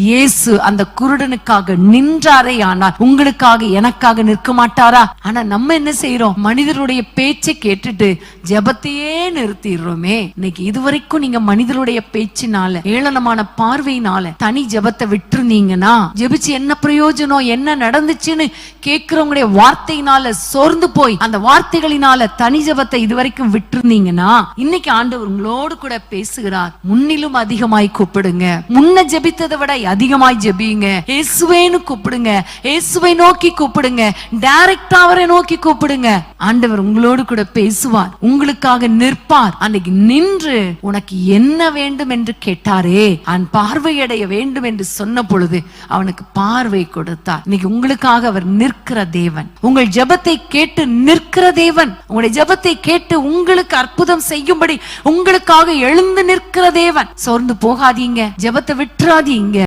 இயேசு அந்த குருடனுக்காக நின்றாரே, ஆனால் உங்களுக்காக எனக்காக நிற்க மாட்டாரா? ஆனா நம்ம என்ன செய்யறோம்? மனிதருடைய பேச்சை கேட்டுட்டு ஜெபத்தையே நிறுத்திடுறோமே. இன்னைக்கு இதுவரைக்கும் நீங்க மனிதருடைய பேச்சினால, ஏளனமான பார்வையினால தனி ஜெபத்தை விட்டுருந்தீங்கன்னா, ஜெபிச்சு என்ன பிரயோஜனம், என்ன நடந்துச்சுன்னு கேட்கிறவங்களுடைய வார்த்தையினால சோர்ந்து போய் அந்த வார்த்தைகளினால தனி ஜெபத்தை இதுவரைக்கும் விட்டுருந்தீங்கன்னா, இன்னைக்கு ஆண்டவர் உங்களோடு கூட பேசுகிறார். முன்னிலும் அதிகமாய் கூப்பிடுங்க. முன்ன ஜெபித்ததை விட அதிகமாய் ஜெபிங்க. இயேசுவேன்னு கூப்பிடுங்க. இயேசுவை நோக்கி கூப்பிடுங்க. டைரக்டா அவரை நோக்கி கூப்பிடுங்க. ஆண்டவர் உங்களோடு கூட பேசுவார், உங்களுக்காக நிற்பார். அன்னைக்கு நின்று உனக்கு என்ன வேண்டும் என்று கேட்டாரே, அவன் பார்வையடைய வேண்டும் என்று சொன்ன பொழுது அவனுக்கு பார்வை கொடுத்தார். இன்னைக்கு உங்களுக்காக அவர் நிற்கிற தேவன், உங்கள் ஜெபத்தை கேட்டு நிற்கிற தேவன், உங்களுடைய ஜெபத்தை கேட்டு உங்களுக்கு அற்புதம் செய்யும்படி உங்களுக்காக எழுந்து நிற்கிற தேவன். சோர்ந்து போகாதீங்க, ஜெபத்தை விட்டுறாதீங்க.